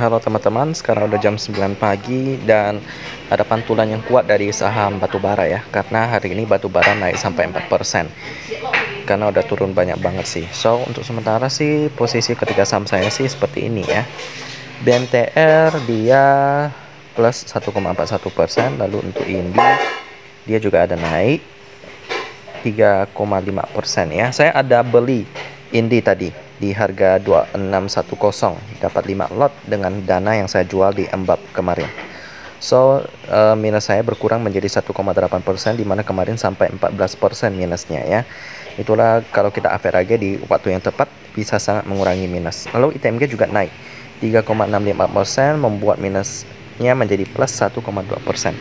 Halo teman-teman, sekarang udah jam 9 pagi dan ada pantulan yang kuat dari saham batubara ya. Karena hari ini batubara naik sampai 4%. Karena udah turun banyak banget sih. So, untuk sementara sih posisi ketiga saham saya sih seperti ini ya. BMTR dia plus 1,41%, lalu untuk Indi dia juga ada naik 3,5% ya. Saya ada beli Indi tadi di harga 2610, dapat 5 lot dengan dana yang saya jual di embab kemarin. So, minus saya berkurang menjadi 1,8%, dimana kemarin sampai 14% minusnya ya. Itulah kalau kita average di waktu yang tepat bisa sangat mengurangi minus. Lalu ITMG juga naik 3,65%, membuat minusnya menjadi plus 1,2%.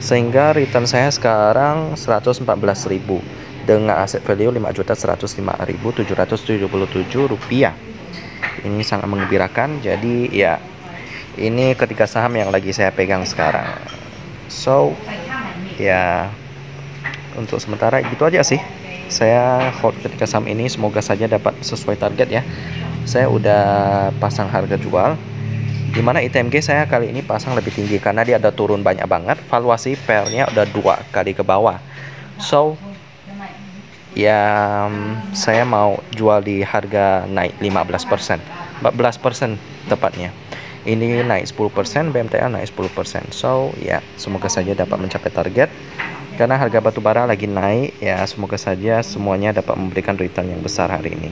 Sehingga return saya sekarang 114.000 dengan aset value 5.105.777 rupiah. Ini sangat menggembirakan. Jadi ya, ini ketiga saham yang lagi saya pegang sekarang. So ya, untuk sementara gitu aja sih. Saya hold ketiga saham ini, semoga saja dapat sesuai target ya. Saya udah pasang harga jual, dimana ITMG saya kali ini pasang lebih tinggi karena dia ada turun banyak banget. Valuasi pairnya udah 2 kali ke bawah. So ya, saya mau jual di harga naik 15%, 14% tepatnya. Ini naik 10%, BMTR naik 10%. So ya, semoga saja dapat mencapai target. Karena harga batubara lagi naik ya, semoga saja semuanya dapat memberikan return yang besar hari ini.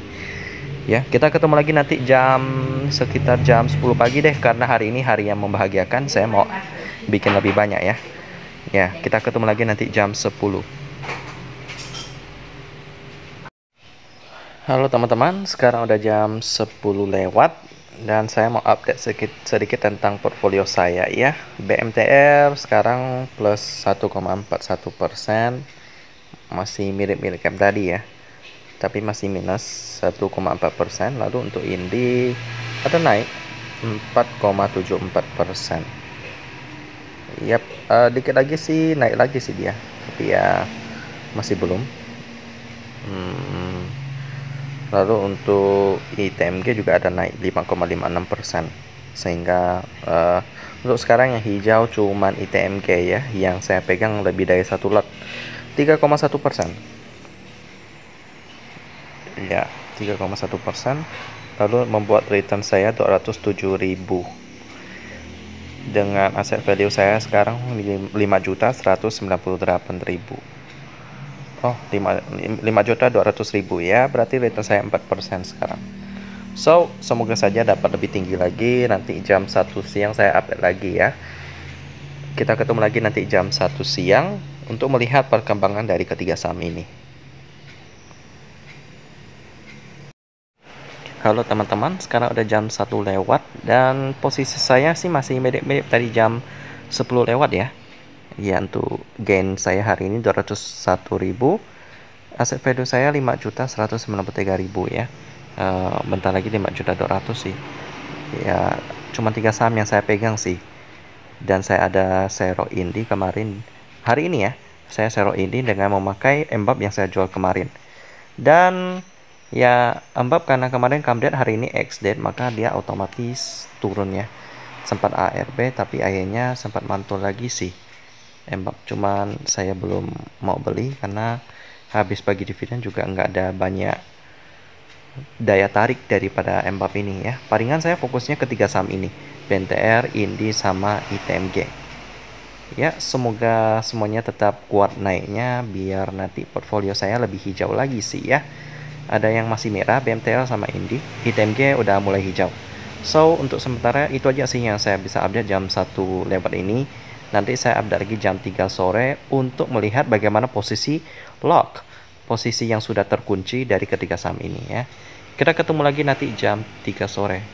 Ya, kita ketemu lagi nanti sekitar jam 10 pagi deh, karena hari ini hari yang membahagiakan. Saya mau bikin lebih banyak ya. Ya, kita ketemu lagi nanti jam 10. Halo teman-teman, sekarang udah jam 10 lewat dan saya mau update sedikit tentang portfolio saya ya. BMTR sekarang plus 1,41%, masih mirip-mirip kayak tadi ya, tapi masih minus 1,4%. Lalu untuk Indi ada naik 4,74%. Yap, dikit lagi sih naik lagi sih dia, tapi ya masih belum. Lalu untuk ITMG juga ada naik 5,56%. Sehingga untuk sekarang yang hijau cuman ITMG ya, yang saya pegang lebih dari 1 lot, 3,1%. Ya, 3,1%. Lalu membuat return saya 207.000 dengan aset value saya sekarang 5.198.000. Oh, 5.200.000 ya, berarti return saya 4% sekarang. So, semoga saja dapat lebih tinggi lagi. Nanti jam 1 siang saya update lagi ya. Kita ketemu lagi nanti jam 1 siang untuk melihat perkembangan dari ketiga saham ini. Halo teman-teman, sekarang udah jam 1 lewat dan posisi saya sih masih mirip-mirip tadi jam 10 lewat ya. Ya, untuk gain saya hari ini 201.000, aset value saya 5.193.000 ya. Bentar lagi 5.200.000 sih ya. Cuma 3 saham yang saya pegang sih, dan saya ada sero Indi kemarin. Hari ini ya, saya sero Indi dengan memakai embab yang saya jual kemarin. Dan ya, embab karena kemarin come date, hari ini ex date, maka dia otomatis turun ya. Sempat ARB tapi akhirnya sempat mantul lagi sih embab, cuman saya belum mau beli karena habis bagi dividen juga nggak ada banyak daya tarik daripada embab ini ya. Palingan saya fokusnya ke 3 saham ini, BMTR, Indi, sama ITMG ya. Semoga semuanya tetap kuat naiknya biar nanti portfolio saya lebih hijau lagi sih ya. Ada yang masih merah, BMTR sama Indi. ITMG udah mulai hijau. So, untuk sementara itu aja sih yang saya bisa update jam 1 lewat ini. Nanti saya update lagi jam 3 sore untuk melihat bagaimana posisi lock, posisi yang sudah terkunci dari ketiga saham ini ya. Kita ketemu lagi nanti jam 3 sore.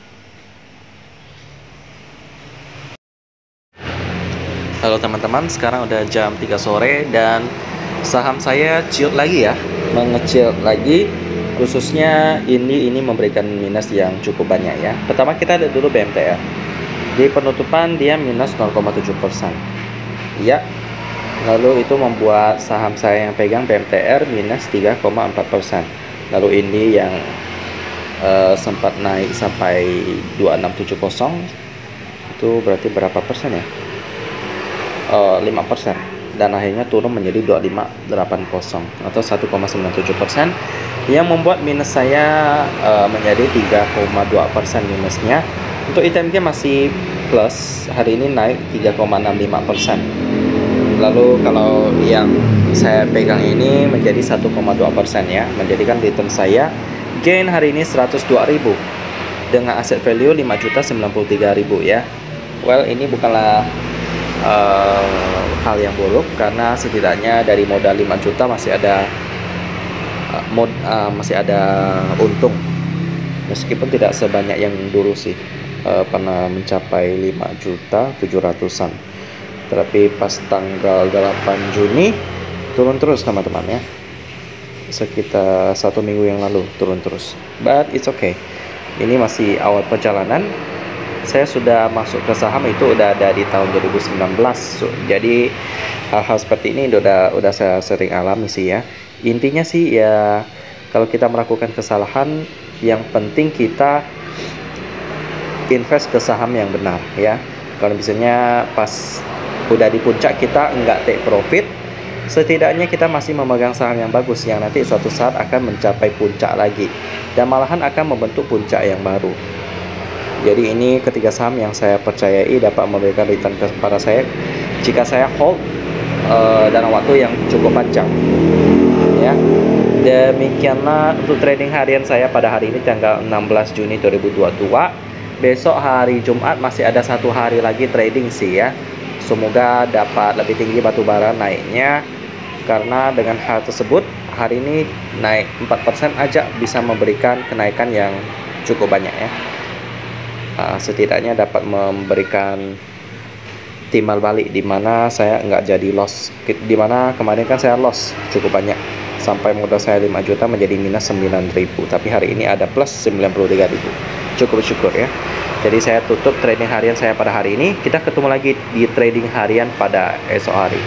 Halo teman-teman, sekarang udah jam 3 sore dan saham saya ciut lagi ya, mengecil lagi. Khususnya ini memberikan minus yang cukup banyak ya. Pertama kita lihat dulu BMTR. Di penutupan dia minus 0,7% ya. Lalu itu membuat saham saya yang pegang BMTR minus 3,4%. Lalu ini yang sempat naik sampai 2670 itu berarti berapa persen ya? 5%, dan akhirnya turun menjadi 2580 atau 1,97%, yang membuat minus saya menjadi 3,2% minusnya. Untuk ITMG masih plus, hari ini naik 3,65%. Lalu kalau yang saya pegang ini menjadi 1,2% ya, menjadikan return saya gain hari ini 102.000 dengan aset value 5.093.000 ya. Well, ini bukanlah hal yang buruk, karena setidaknya dari modal 5 juta masih ada untung, meskipun tidak sebanyak yang dulu sih, pernah mencapai 5.700.000-an, tapi pas tanggal 8 Juni turun terus teman-teman ya, sekitar 1 minggu yang lalu turun terus, but it's okay, ini masih awal perjalanan. Saya sudah masuk ke saham itu udah ada di tahun 2019, jadi hal-hal seperti ini udah saya sering alami sih ya. Intinya sih ya, kalau kita melakukan kesalahan, yang penting kita invest ke saham yang benar ya. Kalau misalnya pas udah di puncak kita nggak take profit, setidaknya kita masih memegang saham yang bagus, yang nanti suatu saat akan mencapai puncak lagi, dan malahan akan membentuk puncak yang baru. Jadi ini ketiga saham yang saya percayai dapat memberikan return kepada saya jika saya hold dalam waktu yang cukup panjang ya. Demikianlah untuk trading harian saya pada hari ini tanggal 16 Juni 2022. Besok hari Jumat masih ada 1 hari lagi trading sih ya. Semoga dapat lebih tinggi batubara naiknya, karena dengan hal tersebut hari ini naik 4% aja bisa memberikan kenaikan yang cukup banyak ya. Setidaknya dapat memberikan timbal balik, dimana saya nggak jadi loss, dimana kemarin kan saya loss cukup banyak sampai modal saya 5 juta menjadi minus 9.000, tapi hari ini ada plus 93.000, cukup syukur ya. Jadi saya tutup trading harian saya pada hari ini. Kita ketemu lagi di trading harian pada esok hari.